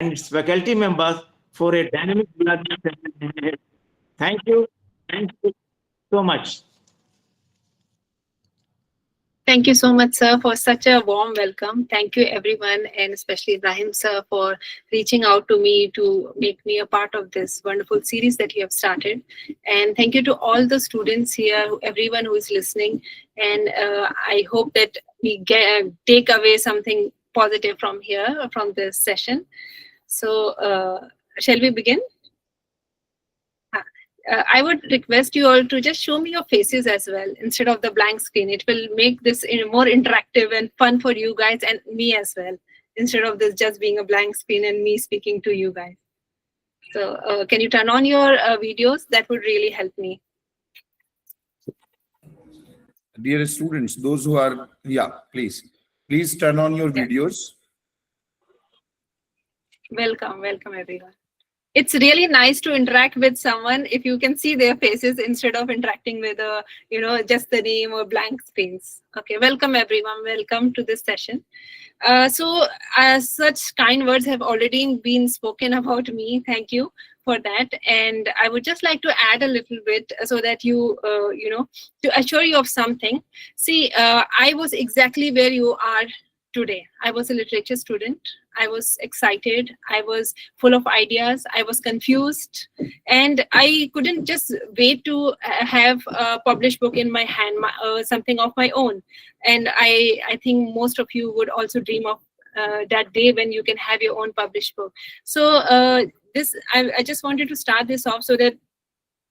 and its faculty members for a dynamic learning session ahead. Thank you. Thank you so much. Thank you so much, sir, for such a warm welcome. Thank you, everyone, and especially Ibrahim, sir, for reaching out to me to make me a part of this wonderful series that you have started. And thank you to all the students here, everyone who is listening. And I hope that we take away something positive from here, from this session. So, shall we begin? I would request you all to just show me your faces as well instead of the blank screen. It will make this more interactive and fun for you guys and me as well, instead of this just being a blank screen and me speaking to you guys. So can you turn on your videos? That would really help me. Dear students, those who are, please turn on your videos. Welcome everyone. It's really nice to interact with someone if you can see their faces instead of interacting with just the name or blank screens. Okay, welcome everyone. Welcome to this session. So such kind words have already been spoken about me. Thank you for that. And I would just like to add a little bit so that to assure you of something. See, I was exactly where you are today. I was a literature student. I was excited. I was full of ideas. I was confused. And I couldn't just wait to have a published book in my hand, something of my own. And I think most of you would also dream of that day when you can have your own published book. So I just wanted to start this off so that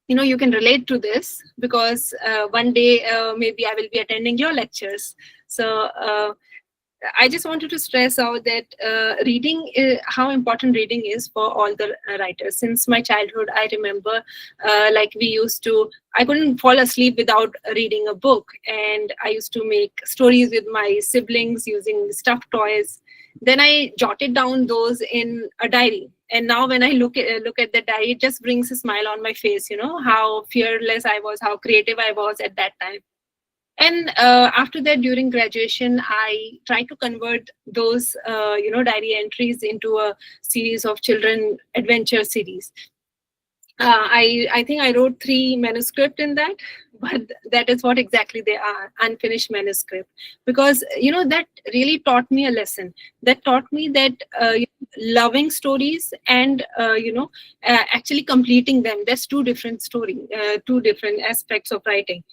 you can relate to this, because one day maybe I will be attending your lectures. So I just wanted to stress out that how important reading is for all the writers. Since my childhood, I remember I couldn't fall asleep without reading a book. And I used to make stories with my siblings using stuffed toys. Then I jotted down those in a diary. And now when I look at the diary, it just brings a smile on my face, how fearless I was, how creative I was at that time. And after that, during graduation, I tried to convert those, diary entries into a series of children adventure series. I think I wrote 3 manuscripts in that, but that is what exactly they are, unfinished manuscript. Because, that really taught me a lesson. That taught me that loving stories and, actually completing them, that's 2 different stories, 2 different aspects of writing.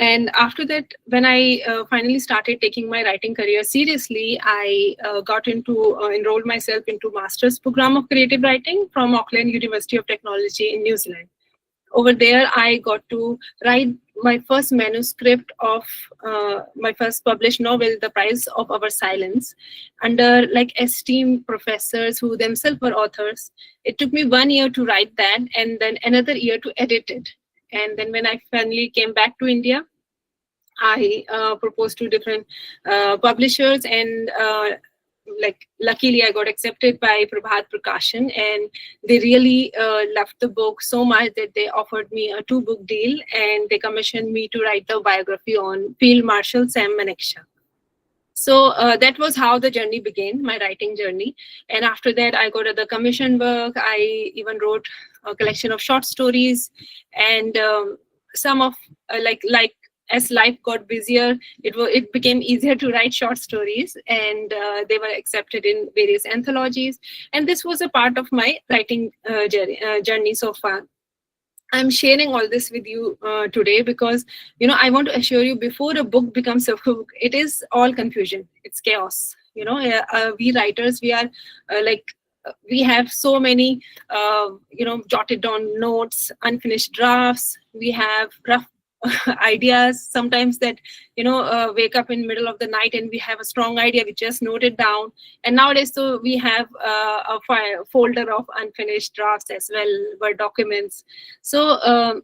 And after that, when I finally started taking my writing career seriously, I got into enrolled myself into master's program of creative writing from Auckland University of Technology in New Zealand. Over there, I got to write my first manuscript of my first published novel, The Price of Our Silence, under esteemed professors who themselves were authors. It took me 1 year to write that, and then another year to edit it. And then when I finally came back to India, I proposed to different publishers, and luckily I got accepted by Prabhat Prakashan, and they really loved the book so much that they offered me a 2-book deal, and they commissioned me to write the biography on Field Marshal Sam Manekshaw. So that was how the journey began, my writing journey. And after that, I got other commission work. I even wrote a collection of short stories, and some of as life got busier, it became easier to write short stories, and they were accepted in various anthologies. And this was a part of my writing journey so far. I'm sharing all this with you today because, I want to assure you, before a book becomes a book, it is all confusion. It's chaos. We writers, we are we have so many, jotted down notes, unfinished drafts. We have rough ideas sometimes that wake up in middle of the night and we have a strong idea, we just note it down. And nowadays, so we have a folder of unfinished drafts as well, Word documents. So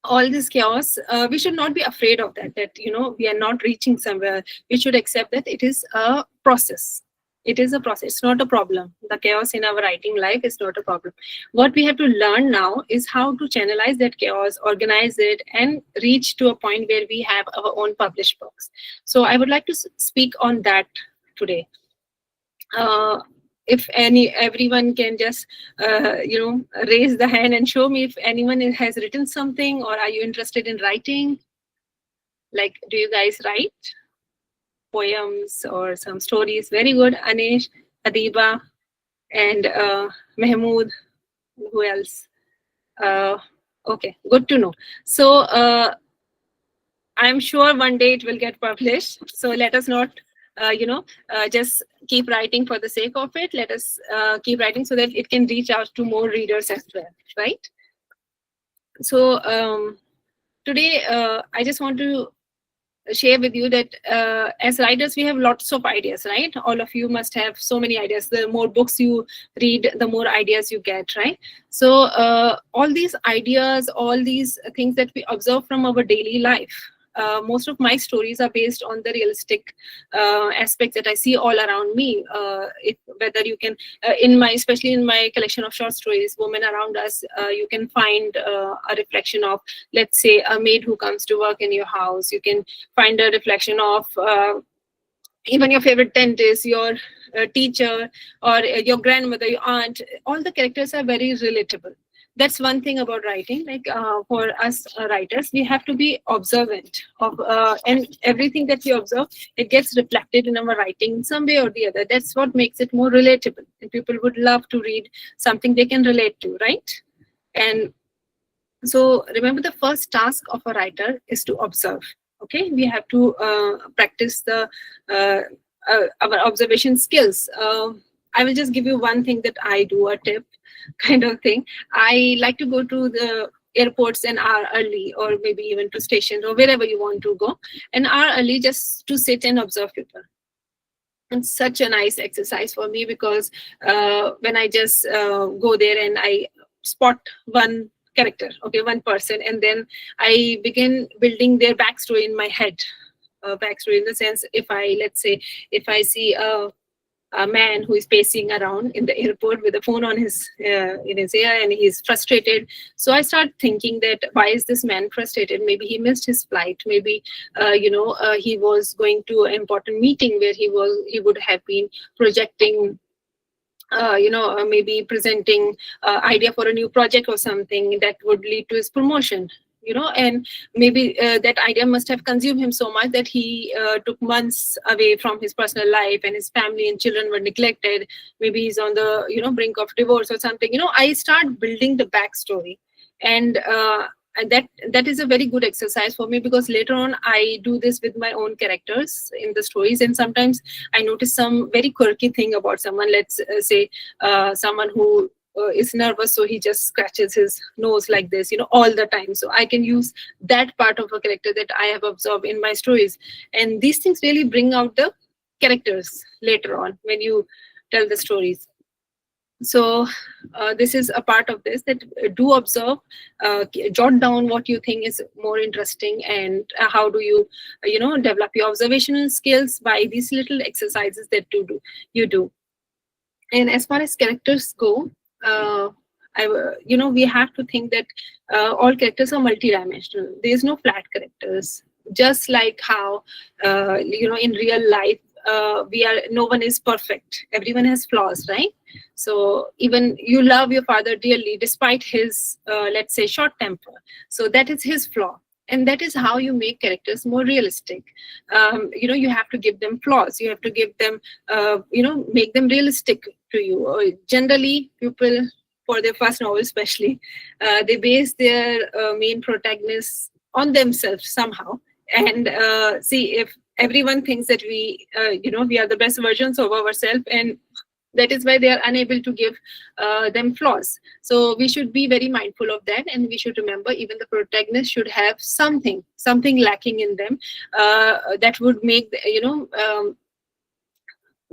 all this chaos, we should not be afraid of that we are not reaching somewhere. We should accept that it is a process. It is a process. It's not a problem. The chaos in our writing life is not a problem. What we have to learn now is how to channelize that chaos, organize it, and reach to a point where we have our own published books. So I would like to speak on that today. if everyone can just raise the hand and show me if anyone has written something, or are you interested in writing? Like, do you guys write poems or some stories? Very good. Anish, Adiba, and Mahmood. Who else? Okay, good to know. So I'm sure one day it will get published. So let us not, just keep writing for the sake of it. Let us keep writing so that it can reach out to more readers as well, right? So today, I just want to share with you that as writers, we have lots of ideas, right? All of you must have so many ideas. The more books you read, the more ideas you get, right? So all these ideas, all these things that we observe from our daily life, most of my stories are based on the realistic aspects that I see all around me. Whether you can, especially in my collection of short stories, Women Around Us, you can find a reflection of, let's say, a maid who comes to work in your house. You can find a reflection of even your favorite dentist, your teacher, or your grandmother, your aunt. All the characters are very relatable. That's one thing about writing. Like for us writers, we have to be observant of, and everything that we observe, it gets reflected in our writing in some way or the other. That's what makes it more relatable, and people would love to read something they can relate to, right? And so remember, the first task of a writer is to observe. Okay, we have to practice our observation skills. I will just give you one thing that I do, a tip kind of thing. I like to go to the airports an hour early, or maybe even to stations, or wherever you want to go, an hour early, just to sit and observe people. It's such a nice exercise for me, because when I just go there and I spot one character, okay, one person, and then I begin building their backstory in my head. Backstory in the sense, let's say, if I see a man who is pacing around in the airport with a phone on his in his ear, and he's frustrated. So I start thinking that, why is this man frustrated? Maybe he missed his flight. Maybe he was going to an important meeting where he would have been projecting, maybe presenting idea for a new project or something that would lead to his promotion. And maybe that idea must have consumed him so much that he took months away from his personal life, and his family and children were neglected. Maybe he's on the brink of divorce or something. I start building the backstory, and that is a very good exercise for me, because later on I do this with my own characters in the stories, and sometimes I notice some very quirky thing about someone. Let's say someone who is nervous, so he just scratches his nose like this, all the time. So I can use that part of a character that I have observed in my stories, and these things really bring out the characters later on when you tell the stories. So this is a part of this, that do observe, jot down what you think is more interesting, and how do you develop your observational skills by these little exercises that you do. And as far as characters go, we have to think that all characters are multidimensional. There is no flat characters. Just like how in real life, no one is perfect. Everyone has flaws, right? So even you love your father dearly despite his let's say short temper. So that is his flaw. And that is how you make characters more realistic. You have to give them flaws. You have to give them, make them realistic to you. Generally, people, for their first novel especially, they base their main protagonists on themselves somehow. And see, if everyone thinks that we are the best versions of ourselves, and that is why they are unable to give them flaws. So we should be very mindful of that, and we should remember even the protagonist should have something lacking in them that would make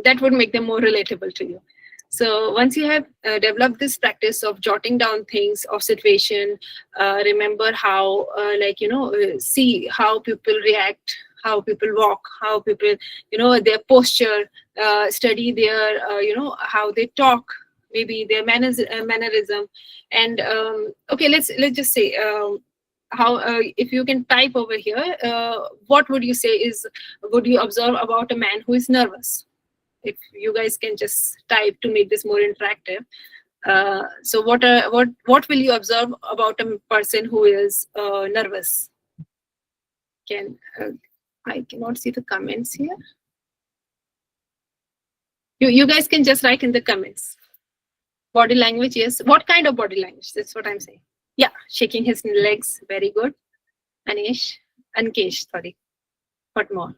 that would make them more relatable to you. So once you have developed this practice of jotting down things of situation, remember how see how people react, how people walk, how people, their posture, study their, how they talk, maybe their mannerism. And okay, let's just say how if you can type over here, what would you say would you observe about a man who is nervous? if you guys can just type to make this more interactive. So what will you observe about a person who is nervous? I cannot see the comments here. You guys can just write in the comments. Body language, yes. What kind of body language? That's what I'm saying. Yeah, shaking his legs. Very good. Ankesh, sorry. What more?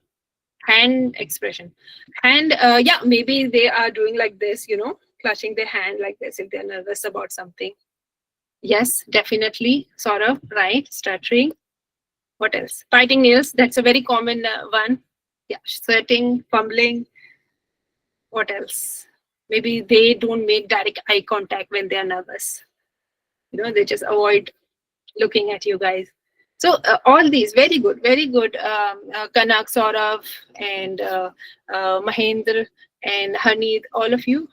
Hand expression. Hand, yeah, maybe they are doing like this, clutching their hand like this if they're nervous about something. Yes, definitely. Sort of, right? Stuttering. What else? Biting nails. That's a very common one. Yeah, sweating, fumbling. What else? Maybe they don't make direct eye contact when they are nervous. They just avoid looking at you guys. So all these, very good. Kanak, Saurav, and Mahendra, and Hanid, all of you,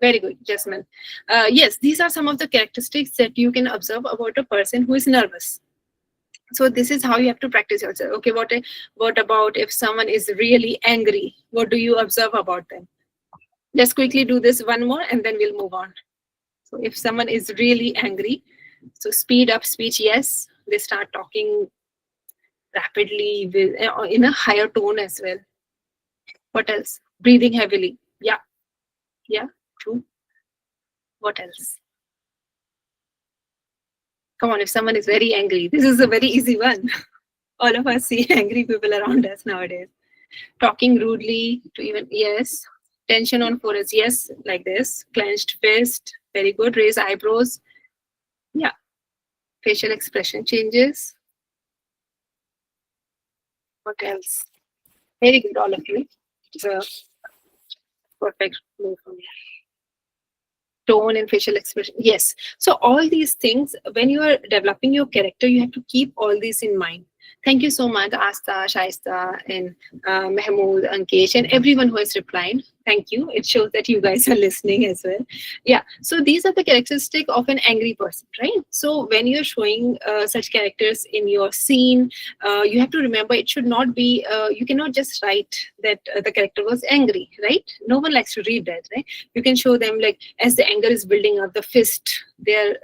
very good, Jasmine. Yes, these are some of the characteristics that you can observe about a person who is nervous. So this is how you have to practice yourself. Okay, what about if someone is really angry? What do you observe about them? Let's quickly do this one more and then we'll move on. So if someone is really angry, so speed up speech, yes. They start talking rapidly in a higher tone as well. What else? Breathing heavily. Yeah, true. What else? Come on, if someone is very angry, this is a very easy one. All of us see angry people around us nowadays. Talking rudely to even, yes. Tension on foreheads, yes, like this. Clenched fist, very good. Raise eyebrows. Yeah. Facial expression changes. What else? Very good, all of you. It's a perfect move from here. Tone and facial expression, yes. So all these things, when you are developing your character, you have to keep all these in mind. Thank you so much, Asta, Shaista, and Mahmood, Ankesh, and everyone who has replied. Thank you. It shows that you guys are listening as well. Yeah. So these are the characteristics of an angry person, right? So when you're showing such characters in your scene, you have to remember it should not be, you cannot just write that the character was angry, right? No one likes to read that, right? You can show them like as the anger is building up, the fist, they're,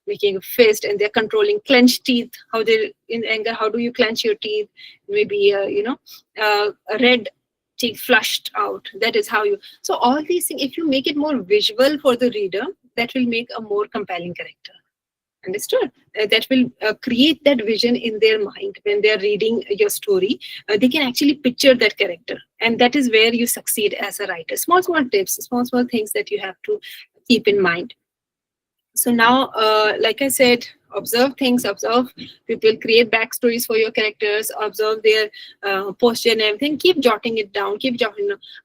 making a fist and they're controlling clenched teeth. How they're in anger, how do you clench your teeth? Maybe, a red cheek flushed out. That is how you. So all these things, if you make it more visual for the reader, that will make a more compelling character. Understood? That will create that vision in their mind when they're reading your story. They can actually picture that character. And that is where you succeed as a writer. Small tips, small things that you have to keep in mind. So now, like I said, observe things, observe people, create backstories for your characters, observe their posture and everything. Keep jotting it down,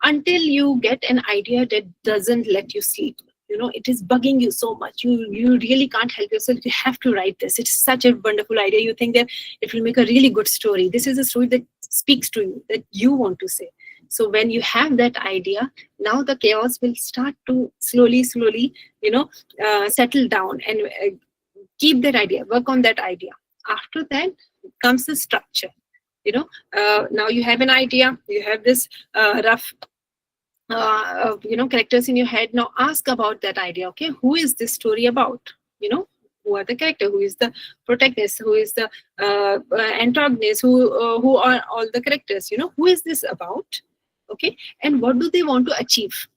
until you get an idea that doesn't let you sleep. It is bugging you so much. You really can't help yourself. You have to write this. It's such a wonderful idea. You think that it will make a really good story. This is a story that speaks to you, that you want to say. So when you have that idea, now the chaos will start to slowly, settle down, and keep that idea, work on that idea. After that comes the structure. Now you have an idea, you have this rough characters in your head. Now ask about that idea. Okay, who is this story about? Who are the character? Who is the protagonist? Who is the antagonist? Who are all the characters? Who is this about? Okay, and what do they want to achieve?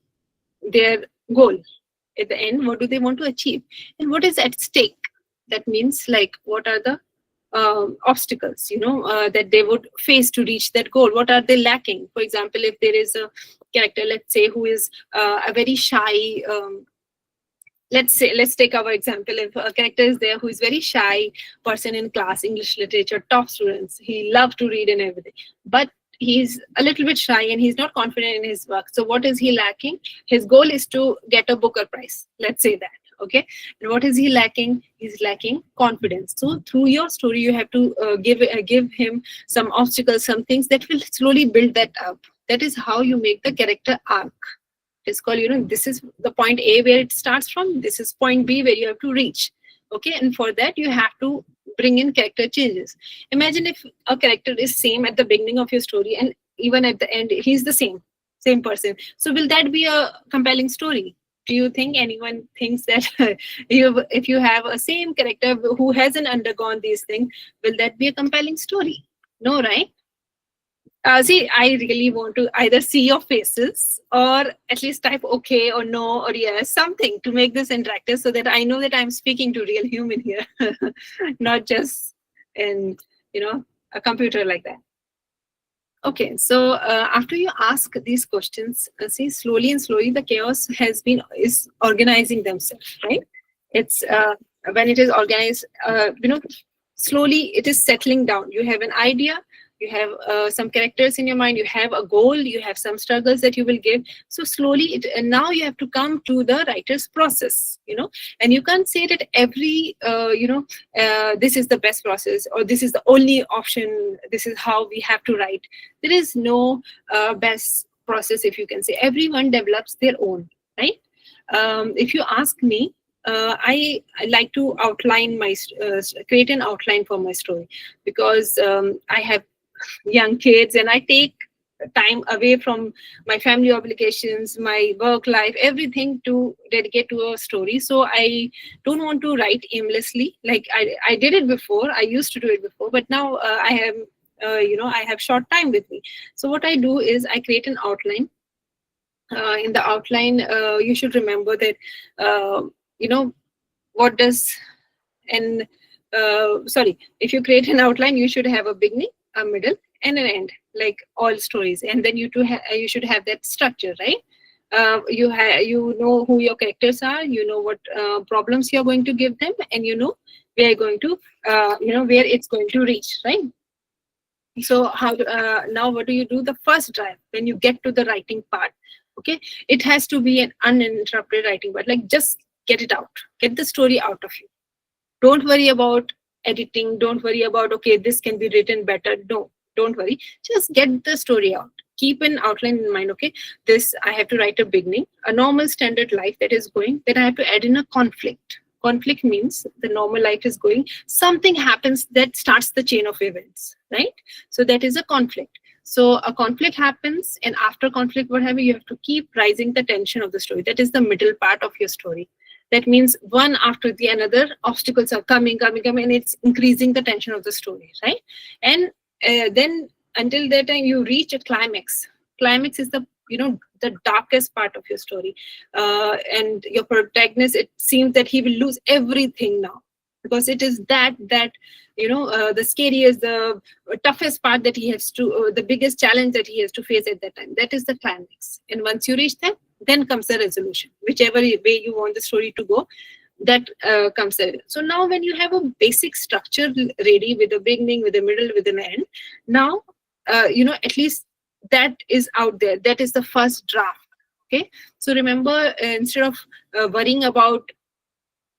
Their goal at the end. What do they want to achieve? And what is at stake? That means, like, what are the obstacles that they would face to reach that goal? What are they lacking? For example, if there is a character, let's say, who is a very shy, let's take our example. If a character is there who is very shy person in class, English literature, top students, he loves to read and everything, but he's a little bit shy and he's not confident in his work. So what is he lacking? His goal is to get a Booker Prize, let's say that. Okay, and what is he lacking? He's lacking confidence. So through your story, you have to give him some obstacles, some things that will slowly build that up. That is how you make the character arc. It's called, this is the point A where it starts from. This is point B where you have to reach. Okay, and for that you have to bring in character changes. Imagine if a character is same at the beginning of your story and even at the end he's the same. Same person. So will that be a compelling story? Do you think anyone thinks that if you have a same character who hasn't undergone these things, will that be a compelling story? No, right? See, I really want to either see your faces or at least type okay or no or yes, something to make this interactive so that I know that I'm speaking to real human here, not just in, a computer like that. Okay, so after you ask these questions, see, slowly and slowly the chaos is organizing themselves, right? It's when it is organized, slowly it is settling down. You have an idea, you have some characters in your mind, you have a goal, you have some struggles that you will give. So slowly, and now you have to come to the writer's process, and you can't say that every, this is the best process or this is the only option, this is how we have to write. There is no best process, if you can say. Everyone develops their own, right? If you ask me, I like to outline create an outline for my story, because I have young kids and I take time away from my family obligations, my work life, everything to dedicate to a story. So I don't want to write aimlessly. Like I did it before. I used to do it before, but now I have short time with me. So what I do is I create an outline. In the outline, you should remember that, what does, and sorry, if you create an outline, you should have a beginning, a middle, and an end, like all stories. And then you should have that structure, right? You know who your characters are, you know what problems you're going to give them, and you know where where it's going to reach, right? So now what do you do? The first drive, when you get to the writing part, okay, it has to be an uninterrupted writing part. Like, just get it out, get the story out of you. Don't worry about editing. Don't worry about, okay, this can be written better. No, don't worry. Just get the story out. Keep an outline in mind. Okay, this, I have to write a beginning, a normal standard life that is going. Then I have to add in a conflict. Conflict means the normal life is going. Something happens that starts the chain of events, right? So that is a conflict. So a conflict happens, and after conflict, what happens? You have to keep rising the tension of the story. That is the middle part of your story. That means one after the another, obstacles are coming, and it's increasing the tension of the story, right? And then until that time, you reach a climax. Climax is the darkest part of your story, and your protagonist, it seems that he will lose everything now, because it is that the scariest, the toughest part that he has to, the biggest challenge that he has to face at that time. That is the climax. And once you reach that, then comes the resolution. Whichever way you want the story to go, that comes there. So now when you have a basic structure ready, with a beginning, with a middle, with an end, now at least that is out there. That is the first draft. Okay, so remember, instead of worrying about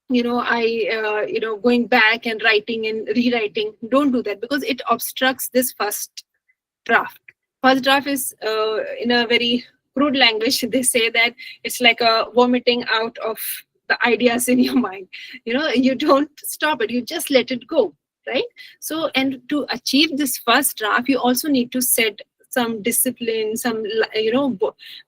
going back and writing and rewriting, don't do that, because it obstructs this first draft. First draft is, in a very crude language, they say that it's like a vomiting out of the ideas in your mind. You don't stop it, you just let it go, right? So, and to achieve this first draft, you also need to set some discipline, some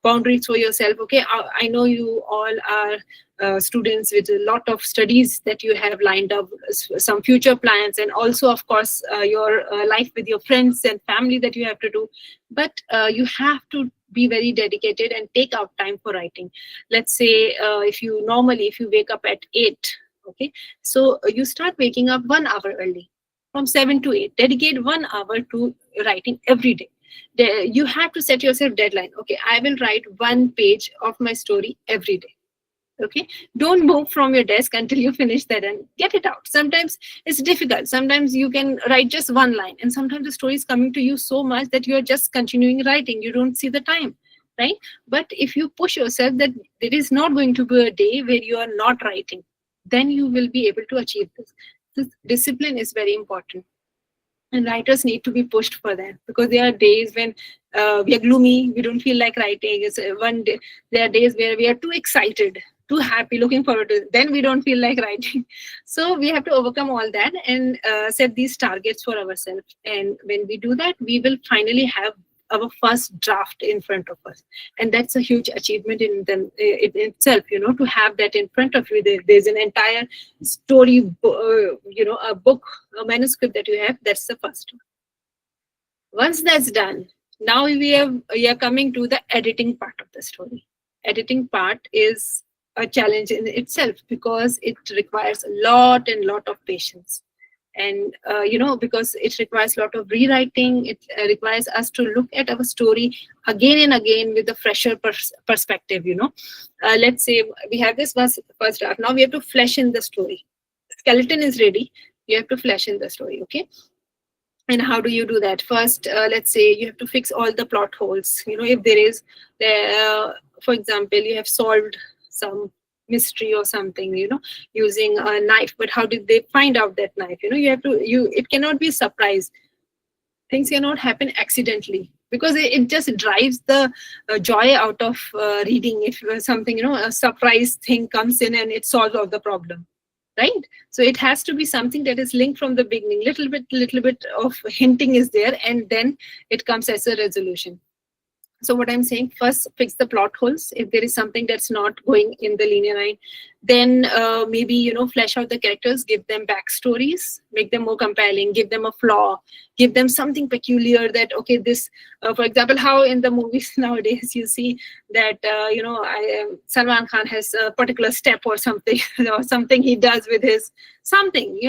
boundaries for yourself. Okay, I know you all are students with a lot of studies that you have lined up, some future plans, and also, of course, your life with your friends and family that you have to do. But you have to be very dedicated and take out time for writing. Let's say if you wake up at 8, okay, so you start waking up 1 hour early, from 7 to 8. Dedicate 1 hour to writing every day. You have to set yourself deadline. Okay, I will write 1 page of my story every day. Okay, don't move from your desk until you finish that and get it out. Sometimes it's difficult. Sometimes you can write just 1 line, and sometimes the story is coming to you so much that you are just continuing writing. You don't see the time, right? But if you push yourself that there is not going to be a day where you are not writing, then you will be able to achieve this. This discipline is very important. And writers need to be pushed for that, because there are days when we are gloomy, we don't feel like writing. It's one day. There are days where we are too excited, too happy, looking forward to it. Then we don't feel like writing. So we have to overcome all that and set these targets for ourselves. And when we do that, we will finally have our first draft in front of us, and that's a huge achievement in itself, to have that in front of you. There's an entire story, a book, a manuscript that you have. That's the first one. Once that's done, now we are coming to the editing part of the story. Editing part is a challenge in itself because it requires a lot of patience. And because it requires a lot of rewriting, it requires us to look at our story again and again with a fresher perspective. Let's say we have this first draft. Now we have to flesh in the story. Skeleton is ready. You have to flesh in the story. Okay. And how do you do that? First, let's say you have to fix all the plot holes. If there is, for example, you have solved some mystery or something, using a knife, but how did they find out that knife? It cannot be a surprise. Things cannot happen accidentally, because it just drives the joy out of reading. If something, a surprise thing comes in and it solves all the problem. Right? So it has to be something that is linked from the beginning. Little bit of hinting is there, and then it comes as a resolution. So what I'm saying, first fix the plot holes. If there is something that's not going in the linear line, then maybe, flesh out the characters, give them backstories, make them more compelling, give them a flaw, give them something peculiar that, okay, this, for example, how in the movies nowadays you see that, Salman Khan has a particular step or something, or something he does with his, something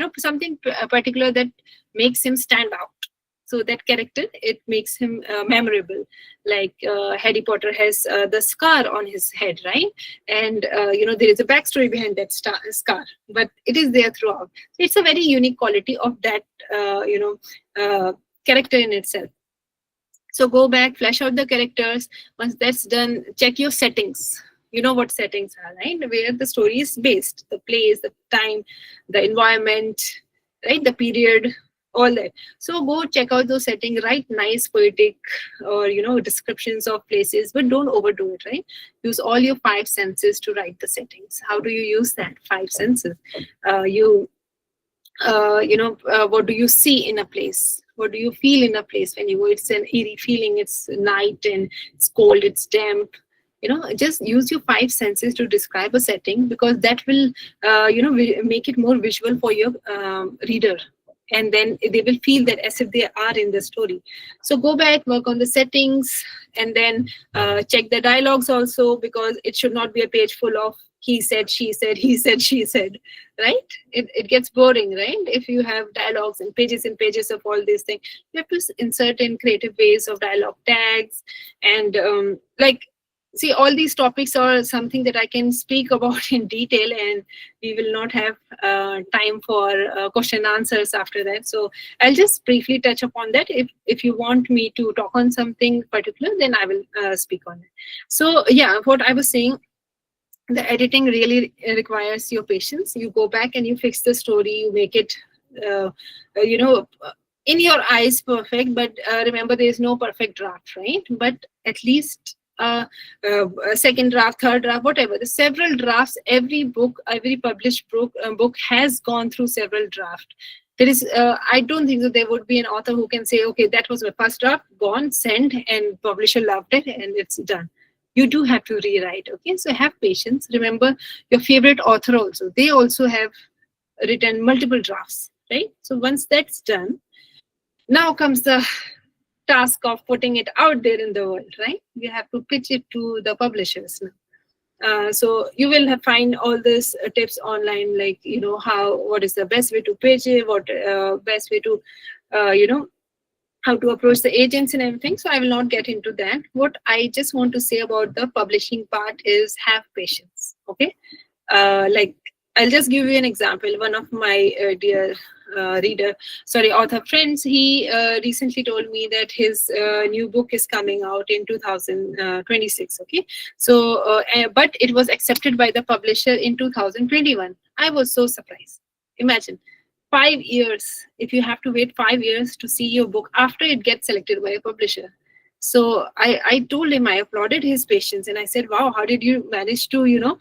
particular that makes him stand out. So that character, it makes him memorable. Like Harry Potter has the scar on his head, right? And there is a backstory behind that scar, but it is there throughout. So it's a very unique quality of that character in itself. So go back, flesh out the characters. Once that's done, check your settings. You know what settings are, right? Where the story is based, the place, the time, the environment, right? The period, all that. So go check out those settings, write nice poetic or descriptions of places, but don't overdo it, right? Use all your 5 senses to write the settings. How do you use that 5 senses? What do you see in a place? What do you feel in a place when you go? It's an eerie feeling, it's night and it's cold, it's damp. Just use your 5 senses to describe a setting, because that will make it more visual for your reader. And then they will feel that as if they are in the story. So go back, work on the settings, and then check the dialogues also, because it should not be a page full of he said, she said, he said, she said, right? It gets boring, right? If you have dialogues and pages of all these things, you have to insert in creative ways of dialogue tags. And see, all these topics are something that I can speak about in detail, and we will not have time for question and answers after that. So I'll just briefly touch upon that. If you want me to talk on something particular, then I will speak on it. So yeah, what I was saying, the editing really requires your patience. You go back and you fix the story, you make it, in your eyes perfect, but remember, there is no perfect draft, right? But at least a second draft, third draft, whatever, the several drafts. Every book, every published book has gone through several drafts. There is, I don't think that there would be an author who can say, okay, that was my first draft, gone, send, and publisher loved it, and it's done. You do have to rewrite, okay? So have patience. Remember, your favorite author also, they also have written multiple drafts, right? So once that's done, now comes the task of putting it out there in the world, right? You have to pitch it to the publishers now. So you will find all these tips online, like, what is the best way to pitch it, what best way to, how to approach the agents and everything. So I will not get into that. What I just want to say about the publishing part is have patience, okay? Like, I'll just give you an example. One of my dear author friends, he recently told me that his new book is coming out in 2026, okay? So, but it was accepted by the publisher in 2021. I was so surprised. Imagine, 5 years, if you have to wait 5 years to see your book after it gets selected by a publisher. So I told him, I applauded his patience, and I said, wow, how did you manage to,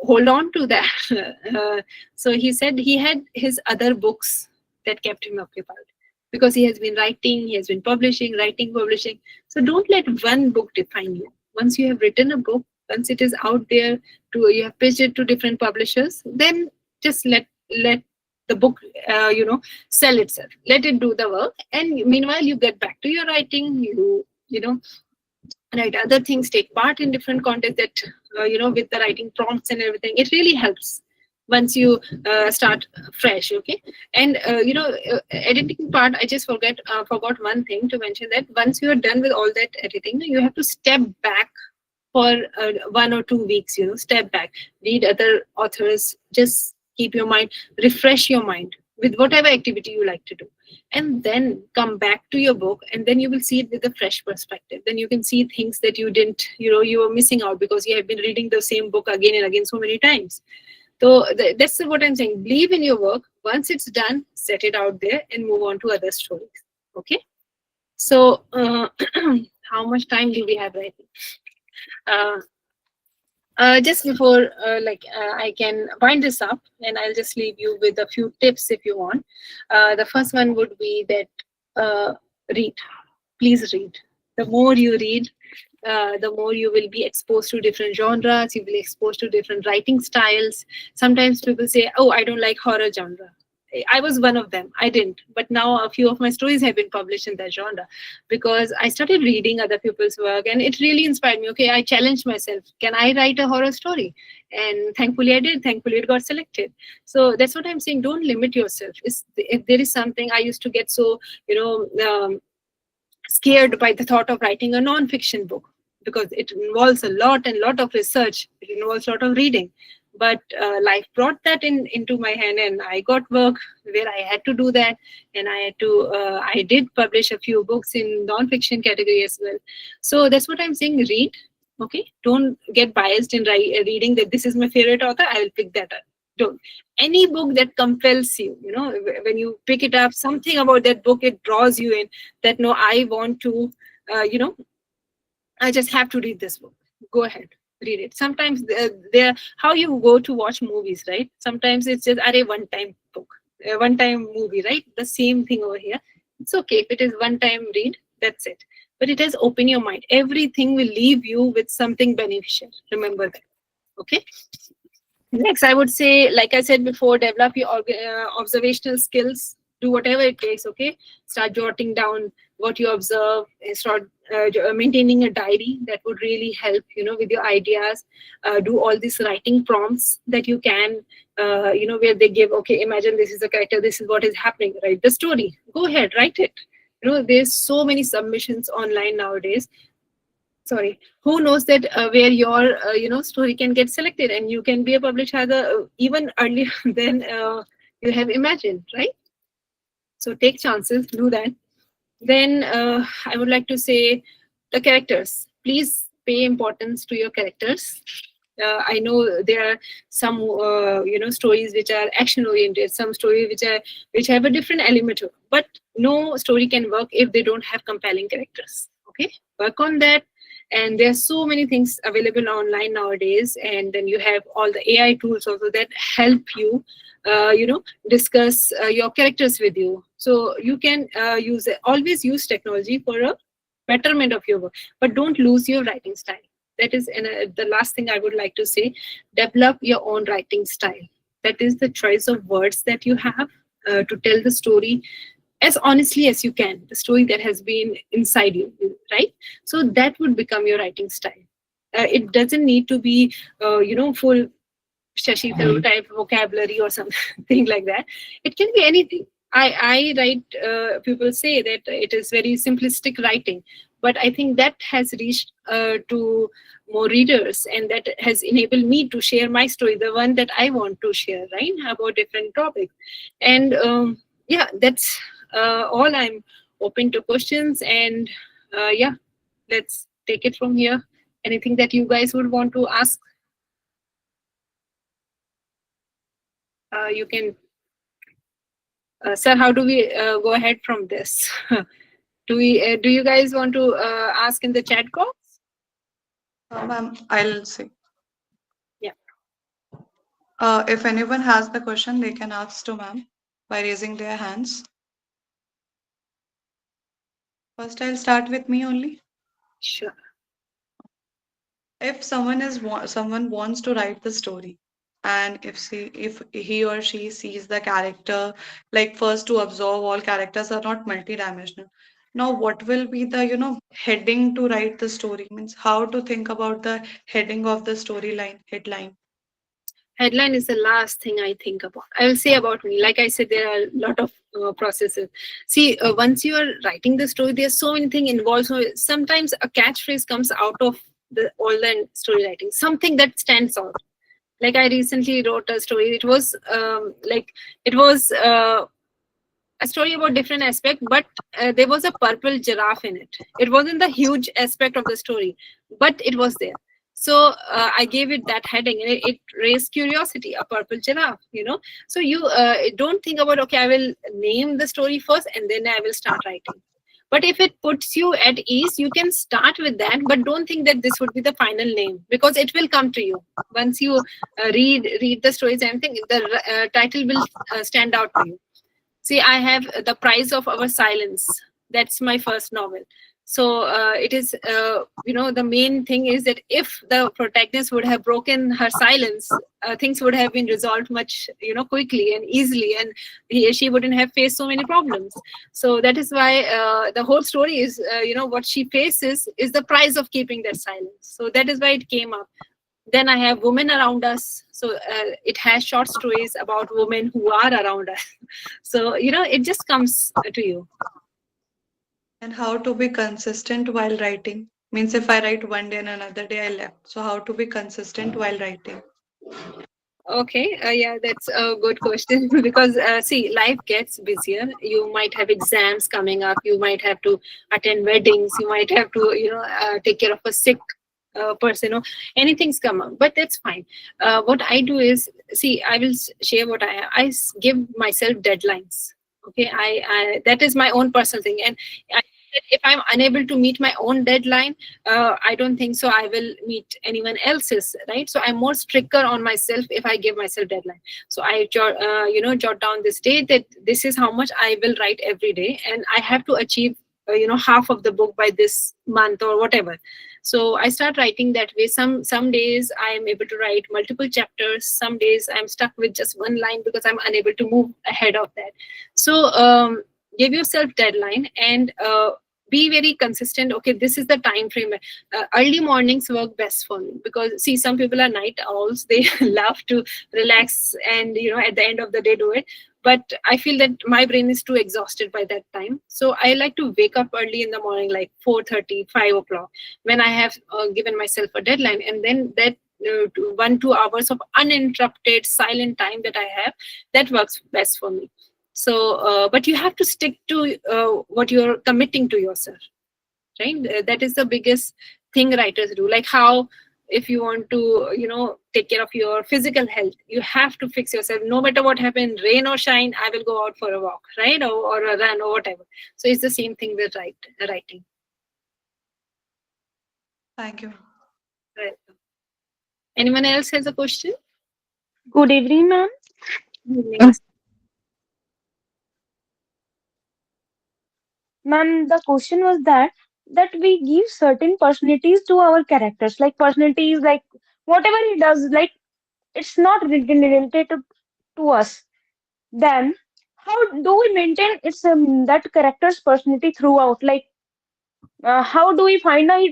hold on to that? So he said he had his other books that kept him occupied, because he has been writing, he has been publishing, writing, publishing. So don't let one book define you. Once you have written a book, once it is out there, to you have pitched it to different publishers, then just let the book sell itself. Let it do the work, and meanwhile you get back to your writing. You write other things, take part in different contests that with the writing prompts and everything. It really helps once you start fresh. Okay. And editing part, I just forgot one thing to mention, that once you are done with all that editing, you have to step back for 1 or 2 weeks. Step back, read other authors, just keep your mind, refresh your mind with whatever activity you like to do, and then come back to your book, and then you will see it with a fresh perspective. Then you can see things that you didn't, you were missing out because you have been reading the same book again and again so many times. So that's what I'm saying. Believe in your work. Once it's done, set it out there and move on to other stories. Okay. So how much time do we have right now? Just before I can wind this up, and I'll just leave you with a few tips if you want. The first one would be that read. Please read. The more you read, the more you will be exposed to different genres. You will be exposed to different writing styles. Sometimes people say, "Oh, I don't like horror genre." I was one of them. I didn't, but now a few of my stories have been published in that genre because I started reading other people's work, and it really inspired me. Okay, I challenged myself. Can I write a horror story? And thankfully I did. Thankfully it got selected. So that's what I'm saying. Don't limit yourself. If there is something, I used to get so scared by the thought of writing a non-fiction book because it involves a lot of research. It involves a lot of reading. But life brought that into my hand, and I got work where I had to do that, and I did publish a few books in non-fiction category as well. So that's what I'm saying. Read. Okay, don't get biased in reading that this is my favorite author, I will pick that up. Don't. Any book that compels you, when you pick it up, something about that book, it draws you in, that no, I want to, I just have to read this book. Go ahead, read it. Sometimes they're how you go to watch movies, right? Sometimes it's just a one-time book, a one-time movie, right? The same thing over here. It's okay if it is one-time read, that's it. But it has opened your mind. Everything will leave you with something beneficial. Remember that. Okay. Next, I would say, like I said before, develop your observational skills. Do whatever it takes. Okay, start jotting down what you observe. Start maintaining a diary. That would really help. With your ideas. Do all these writing prompts that you can. Where they give. Okay, imagine this is a character. This is what is happening. Write the story. Go ahead, write it. There's so many submissions online nowadays. Sorry, who knows that where your story can get selected and you can be a publisher even earlier than you have imagined, right? So take chances, do that. Then I would like to say the characters. Please pay importance to your characters. I know there are some stories which are action oriented, some stories which have a different element to it. But no story can work if they don't have compelling characters. Okay, work on that. And there are so many things available online nowadays, and then you have all the AI tools also that help you discuss your characters with you. So you can always use technology for a betterment of your work, but don't lose your writing style. That is the last thing I would like to say. Develop your own writing style. That is the choice of words that you have to tell the story as honestly as you can, the story that has been inside you, right? So that would become your writing style. It doesn't need to be full Shashi Tharoor type vocabulary or something like that. It can be anything. I write, people say that it is very simplistic writing, but I think that has reached to more readers, and that has enabled me to share my story, the one that I want to share, right, about different topics. And yeah, that's all. I'm open to questions, and yeah, let's take it from here. Anything that you guys would want to ask? You can, sir. How do we go ahead from this? Do you guys want to ask in the chat box? Ma'am, I'll say. Yeah. If anyone has the question, they can ask to ma'am by raising their hands. First, I'll start with me only. Sure. If someone wants to write the story, and if he or she sees the character, like first to observe all characters are not multidimensional. Now, what will be the heading to write the story? Means how to think about the heading of the storyline headline. Headline is the last thing I think about. I will say about me. Like I said, there are a lot of processes. See, once you are writing the story, there's so many things involved. So sometimes a catchphrase comes out of the all the story writing, something that stands out. Like I recently wrote a story. It was a story about different aspect, but there was a purple giraffe in it. It wasn't the huge aspect of the story, but it was there. So I gave it that heading, and it raised curiosity. A purple giraffe, So you don't think about, okay, I will name the story first, and then I will start writing. But if it puts you at ease, you can start with that, but don't think that this would be the final name, because it will come to you once you read the stories. And think the title will stand out to you. See, I have The Price of Our Silence. That's my first novel. So it is, the main thing is that if the protagonist would have broken her silence, things would have been resolved much, quickly and easily, and she wouldn't have faced so many problems. So that is why the whole story is, what she faces is the price of keeping that silence. So that is why it came up. Then I have Women Around Us. So it has short stories about women who are around us. So, it just comes to you. And how to be consistent while writing? Means if I write one day and another day I left. So how to be consistent while writing? Okay, yeah, that's a good question. Because see, life gets busier. You might have exams coming up. You might have to attend weddings. You might have to, take care of a sick person, or anything's come up, but that's fine. What I do is, see, I will share what I give myself deadlines. Okay, I that is my own personal thing, and if I'm unable to meet my own deadline, I don't think so I will meet anyone else's, right? So I'm more stricter on myself if I give myself deadline. So I jot down this date, that this is how much I will write every day, and I have to achieve half of the book by this month or whatever. So I start writing that way. Some days I am able to write multiple chapters. Some days I'm stuck with just one line because I'm unable to move ahead of that. So give yourself deadline, and be very consistent. Okay, this is the time frame. Early mornings work best for me, because see, some people are night owls. They love to relax and at the end of the day do it. But I feel that my brain is too exhausted by that time. So I like to wake up early in the morning, like 4:30, 5 o'clock, when I have given myself a deadline. And then that 1-2 hours of uninterrupted silent time that I have, that works best for me. So, but you have to stick to what you're committing to yourself, right? That is the biggest thing writers do. Like how, if you want to, take care of your physical health, you have to fix yourself. No matter what happens, rain or shine, I will go out for a walk, right? Or a run or whatever. So it's the same thing with writing. Thank you. Right. Anyone else has a question? Good evening, ma'am. Yes. Ma'am, the question was that we give certain personalities to our characters, like personalities, like whatever he does, like it's not related to us. Then how do we maintain its that character's personality throughout? Like how do we find out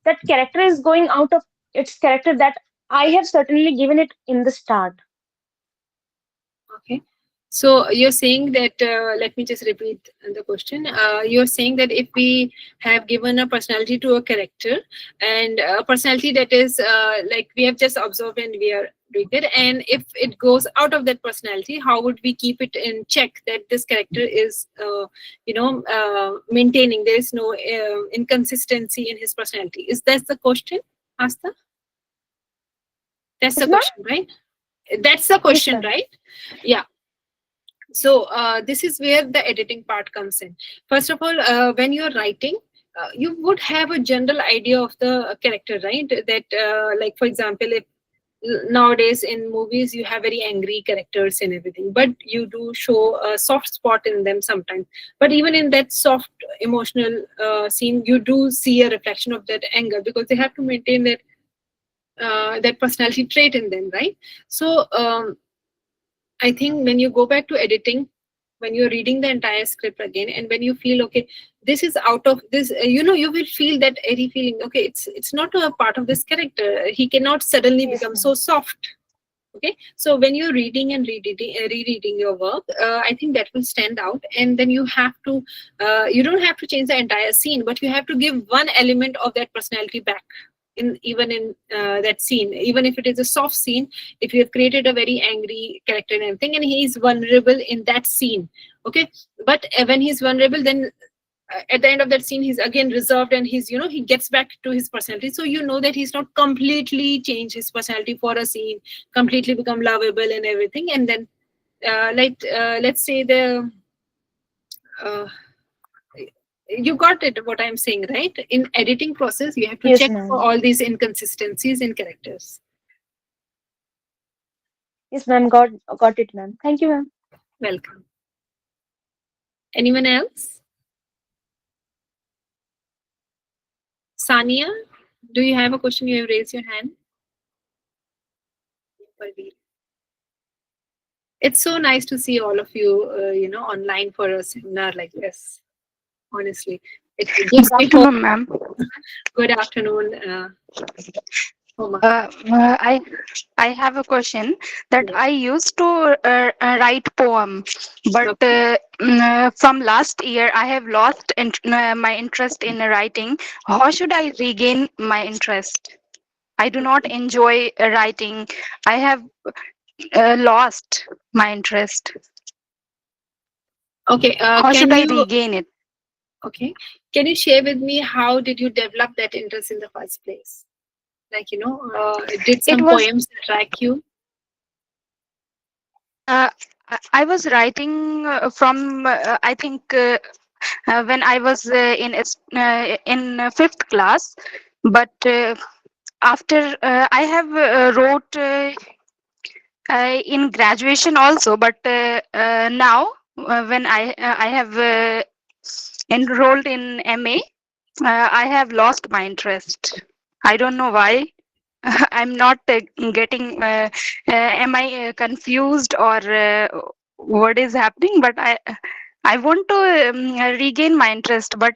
that character is going out of its character that I have certainly given it in the start? Okay. So you're saying that, let me just repeat the question. You're saying that if we have given a personality to a character, and a personality that is like we have just observed and we are doing it, and if it goes out of that personality, how would we keep it in check that this character is, maintaining, there is no inconsistency in his personality? Is that the question, Asta? That's the Yes, ma'am? question, right? That's the question, ma'am. right? Yeah. So this is where the editing part comes in. First of all, when you're writing, you would have a general idea of the character, right? That, like, for example, if nowadays in movies you have very angry characters and everything, but you do show a soft spot in them sometimes. But even in that soft emotional scene, you do see a reflection of that anger, because they have to maintain that that personality trait in them, right? So I think when you go back to editing, when you're reading the entire script again, and when you feel okay, this is out of this, you will feel that airy feeling. Okay, it's not a part of this character. He cannot suddenly Yes, become ma'am. so soft. Okay, so when you're reading and rereading your work, I think that will stand out. And then you have to, you don't have to change the entire scene, but you have to give one element of that personality back in, even in that scene, even if it is a soft scene. If you have created a very angry character and everything, and he is vulnerable in that scene, okay, but when he's vulnerable, then at the end of that scene he's again reserved, and he's, he gets back to his personality. So you know that he's not completely changed his personality for a scene, completely become lovable and everything. And then let's say the uh, you got it what I'm saying, right? In editing process you have to Yes, check for ma'am. all these inconsistencies in characters. Yes, ma'am. Got it, ma'am. Thank you, ma'am. Welcome. Anyone else? Sania, do you have a question? You have raised your hand. It's so nice to see all of you, online for a seminar like this. Honestly, it Good gives me hope. afternoon, ma'am. Good afternoon, Homa. I have a question that Yeah. I used to write poem, but Okay. from last year I have lost my interest in writing. How should I regain my interest? I do not enjoy writing. I have lost my interest. Okay. How Can should I you? regain it? Okay. Can you share with me how did you develop that interest in the first place? Like, did It some was poems attract you? uh, I was writing from I think when I was in fifth class, but after I have wrote in graduation also, but now when I have enrolled in MA, I have lost my interest. I don't know why. I'm not getting. Am I confused or what is happening? But I want to regain my interest, but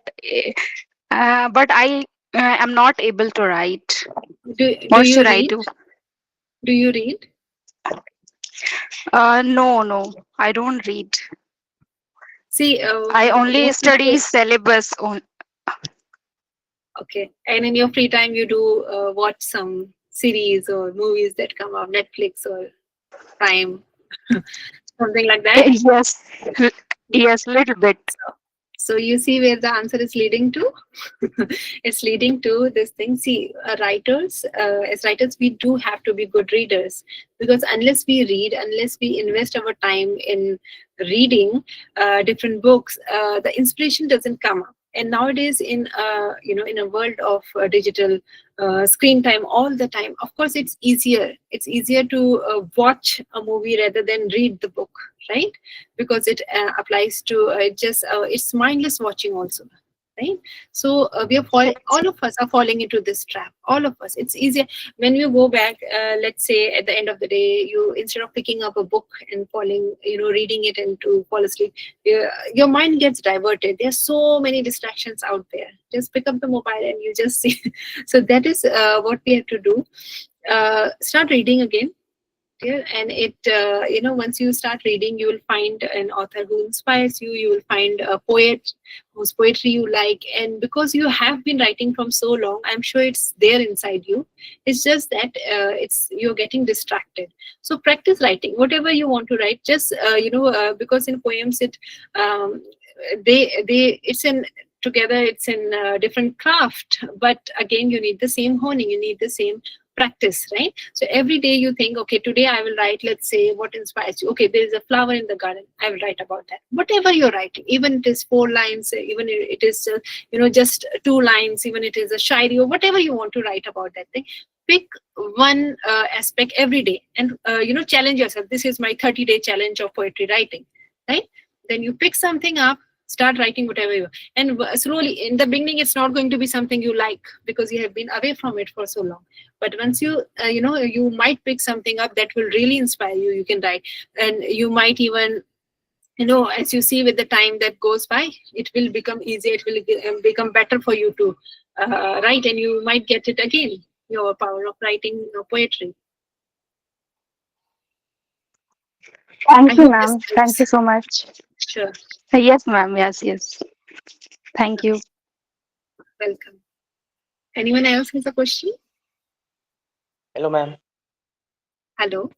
I am not able to write. Do What you should I read? do? Do you read? No, I don't read. See, I only most people. study syllabus. On Okay, and in your free time, you do watch some series or movies that come on Netflix or Prime, something like that. yes, l- yes, little bit. So you see where the answer is leading to. It's leading to this thing. See, as writers, we do have to be good readers, because unless we read, unless we invest our time in reading different books, the inspiration doesn't come up. And nowadays, in a world of digital screen time all the time, of course, it's easier. It's easier to watch a movie rather than read the book, right? Because it applies to just it's mindless watching also, right? So all of us are falling into this trap, all of us. It's easier when you go back, let's say at the end of the day, you, instead of picking up a book and falling, reading it and to fall asleep, your mind gets diverted. There's so many distractions out there. Just pick up the mobile and you just see. So that is what we have to do. Start reading again. Yeah, and it once you start reading, you will find an author who inspires you. You will find a poet whose poetry you like, and because you have been writing from so long, I'm sure it's there inside you. It's just that it's you're getting distracted. So practice writing whatever you want to write. Just because in poems they it's in together, it's in different craft, but again you need the same honing, you need the same practice, right? So every day you think, okay, today I will write, let's say, what inspires you. Okay, there is a flower in the garden, I will write about that. Whatever you're writing, even it is 4 lines, even it is just 2 lines, even it is a shairi or whatever you want to write about that thing, pick one aspect every day and challenge yourself. This is my 30-day challenge of poetry writing, right? Then you pick something up, start writing whatever you, and slowly, in the beginning it's not going to be something you like because you have been away from it for so long. But once you you might pick something up that will really inspire you, you can write. And you might even, as you see with the time that goes by, it will become easier, it will become better for you to write, and you might get it again, your power of writing poetry. I Thank you, hope this ma'am. Thank helps. you so much. Sure. Yes, ma'am. Yes. Thank you. Welcome. Anyone else has a question? Hello, ma'am. Hello.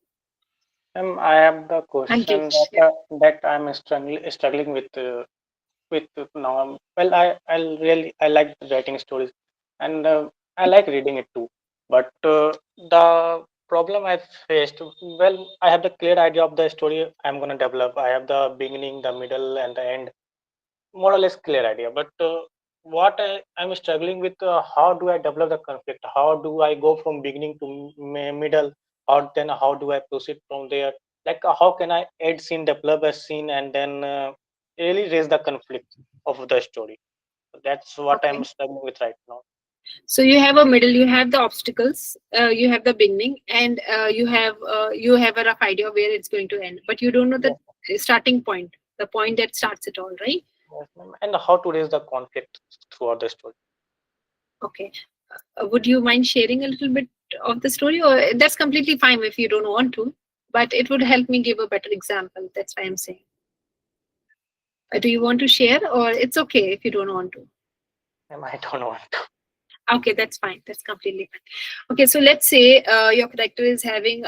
I have the question Unmute. Yeah. that I'm struggling with now. Well, I like writing stories, and I like reading it too. But the problem I faced, well, I have the clear idea of the story I'm gonna develop. I have the beginning, the middle, and the end, more or less clear idea. But I'm struggling with, how do I develop the conflict? How do I go from beginning to middle? How do I proceed from there? Like, how can I add scene, develop a scene, and then really raise the conflict of the story? That's what Okay. I'm struggling with right now. So you have a middle, you have the obstacles, you have the beginning, and you have a rough idea of where it's going to end, but you don't know the Yes, starting point, the point that starts it all, right? yes, ma'am. And how to raise the conflict throughout the story? Okay. Would you mind sharing a little bit of the story, or that's completely fine if you don't want to, but it would help me give a better example. That's why I'm saying. Do you want to share, or it's okay if you don't want to? Ma'am, I don't want to. Okay, that's fine. That's completely fine. Okay, so let's say your character is having,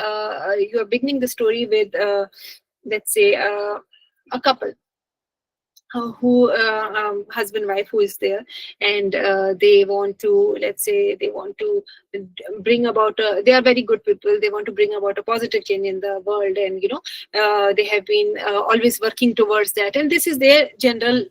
you're beginning the story with, let's say, a couple who husband wife who is there, and they want to, let's say, they want to bring about they are very good people, they want to bring about a positive change in the world, and they have been always working towards that, and this is their general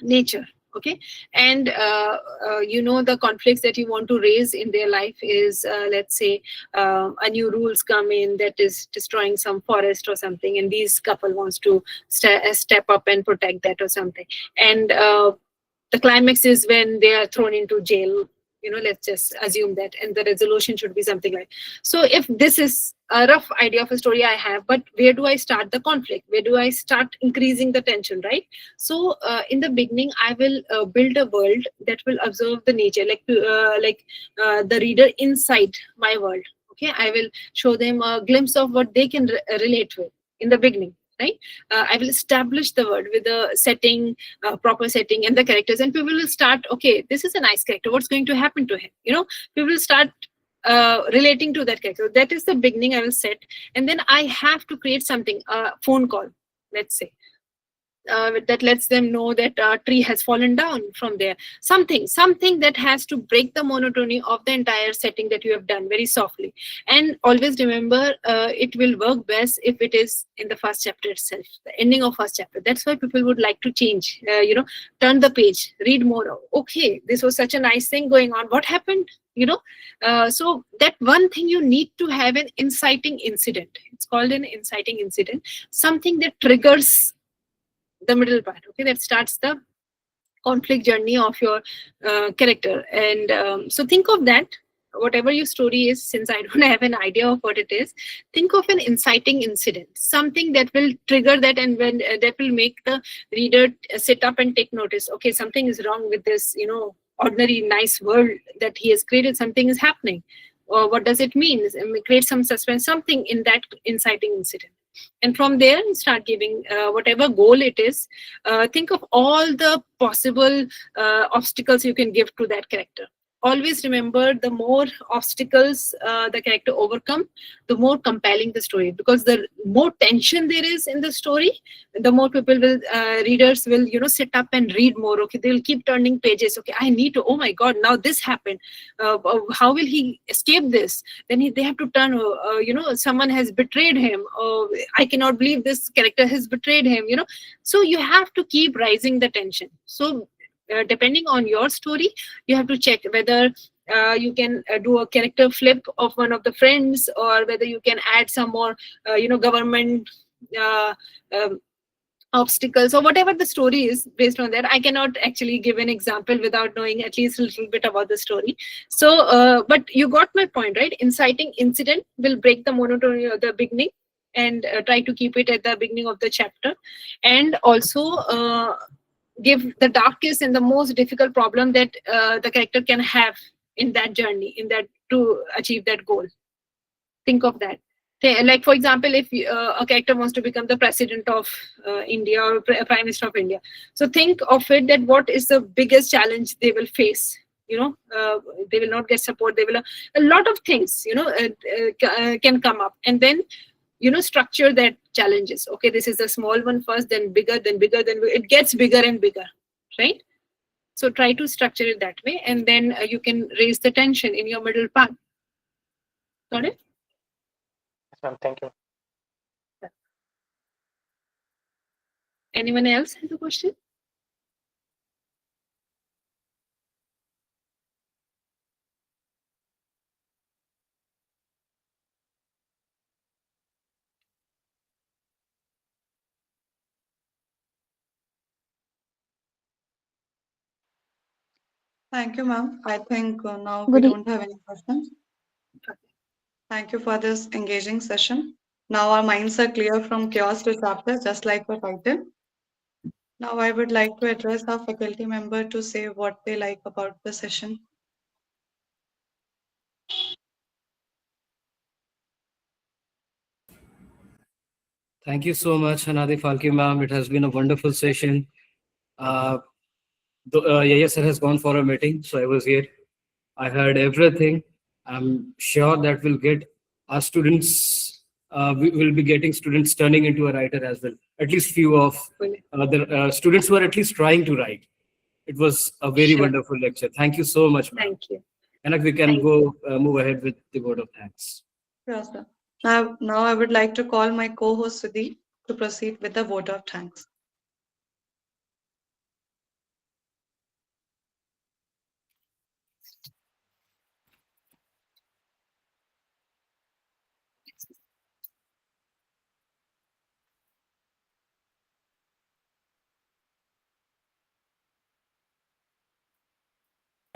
nature. Okay. And the conflicts that you want to raise in their life is, let's say, a new rules come in that is destroying some forest or something, and these couple wants to step up and protect that or something. And the climax is when they are thrown into jail. Let's just assume that, and the resolution should be something like. So if this is a rough idea of a story I have, but where do I start the conflict, where do I start increasing the tension, right? So in the beginning I will build a world that will observe the nature, like the reader inside my world. Okay, I will show them a glimpse of what they can relate with in the beginning, right? I will establish the world with a setting, proper setting, and the characters, and people will start, okay, this is a nice character, what's going to happen to him? People will start relating to that character. That is the beginning I will set. And then I have to create something, a phone call, let's say, that lets them know that a tree has fallen down from there. Something that has to break the monotony of the entire setting that you have done very softly. And always remember, it will work best if it is in the first chapter itself, the ending of first chapter. That's why people would like to change, turn the page, read more. Okay, this was such a nice thing going on, what happened? So that one thing, you need to have an inciting incident. It's called an inciting incident, something that triggers the middle part, okay, that starts the conflict journey of your character. And so think of that, whatever your story is, since I don't have an idea of what it is, think of an inciting incident, something that will trigger that, and when that will make the reader sit up and take notice. Okay, something is wrong with this ordinary nice world that he has created, something is happening, or what does it mean? Create some suspense, something in that inciting incident. And from there, start giving whatever goal it is. Think of all the possible obstacles you can give to that character. Always remember, the more obstacles the character overcome, the more compelling the story, because the more tension there is in the story, the more people will, readers will, sit up and read more. Okay, they will keep turning pages. Okay, I need to, oh my god, now this happened, how will he escape this? Then they have to turn, someone has betrayed him, I cannot believe this character has betrayed him. So you have to keep rising the tension. So depending on your story, you have to check whether you can do a character flip of one of the friends, or whether you can add some more government uh, um, obstacles, or whatever the story is based on that. I cannot actually give an example without knowing at least a little bit about the story. So but you got my point, right? Inciting incident will break the monotony of the beginning, and try to keep it at the beginning of the chapter, and also give the darkest and the most difficult problem that the character can have in that journey, in that to achieve that goal. Think of that. Like, for example, if a character wants to become the president of India, or prime minister of India, so think of it that what is the biggest challenge they will face. They will not get support. They will a lot of things can come up, and then structure that challenges. Okay, this is the small one first, then bigger, then bigger, then it gets bigger and bigger, right? So try to structure it that way, and then you can raise the tension in your middle part. Got it? Yes, ma'am. Thank you. Anyone else has a question? Thank you, ma'am. I think now we Good e- don't have any questions. Thank you for this engaging session. Now our minds are clear from chaos to chapter, just like the title. Now I would like to address our faculty member to say what they like about the session. Thank you so much, Hanadi Falki ma'am. It has been a wonderful session. Yaya sir has gone for a meeting, so I was here. I heard everything. I'm sure that will get our students, we will be getting students turning into a writer as well. At least few of the students who are at least trying to write. It was a very Sure. wonderful lecture. Thank you so much, ma'am. Thank you. And we can Thank go move ahead with the word of thanks. Sure, sir. Now I would like to call my co-host Sudhi to proceed with the vote of thanks.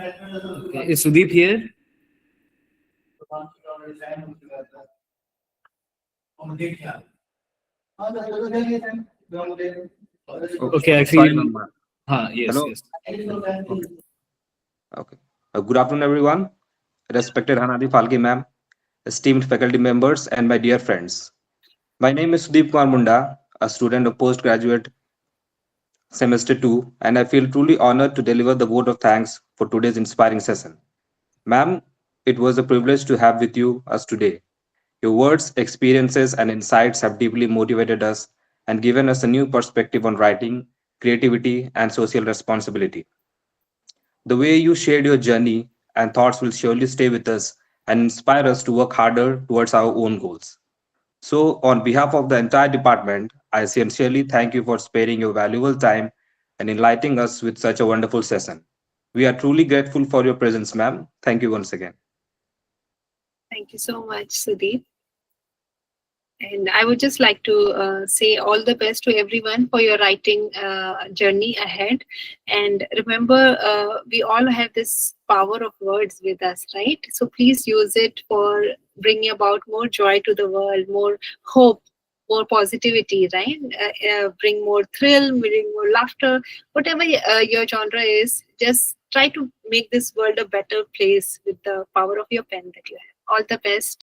Okay. Is Sudeep here? Okay, I Sorry, feel. ma'am. Yes, Hello. yes. Okay. Good afternoon, everyone. Respected Hanadi Falki ma'am, esteemed faculty members, and my dear friends. My name is Sudeep Kumar Munda, a student of postgraduate semester 2, and I feel truly honored to deliver the vote of thanks for today's inspiring session. Ma'am, it was a privilege to have with you us today. Your words, experiences, and insights have deeply motivated us and given us a new perspective on writing, creativity, and social responsibility. The way you shared your journey and thoughts will surely stay with us and inspire us to work harder towards our own goals. So, on behalf of the entire department, I sincerely thank you for sparing your valuable time and enlightening us with such a wonderful session. We are truly grateful for your presence, ma'am. Thank you once again. Thank you so much, Sudeep. And I would just like to say all the best to everyone for your writing journey ahead. And remember, we all have this power of words with us, right? So please use it for bringing about more joy to the world, more hope, more positivity, right? Bring more thrill, bring more laughter, whatever your genre is. Just try to make this world a better place with the power of your pen that you have. All the best.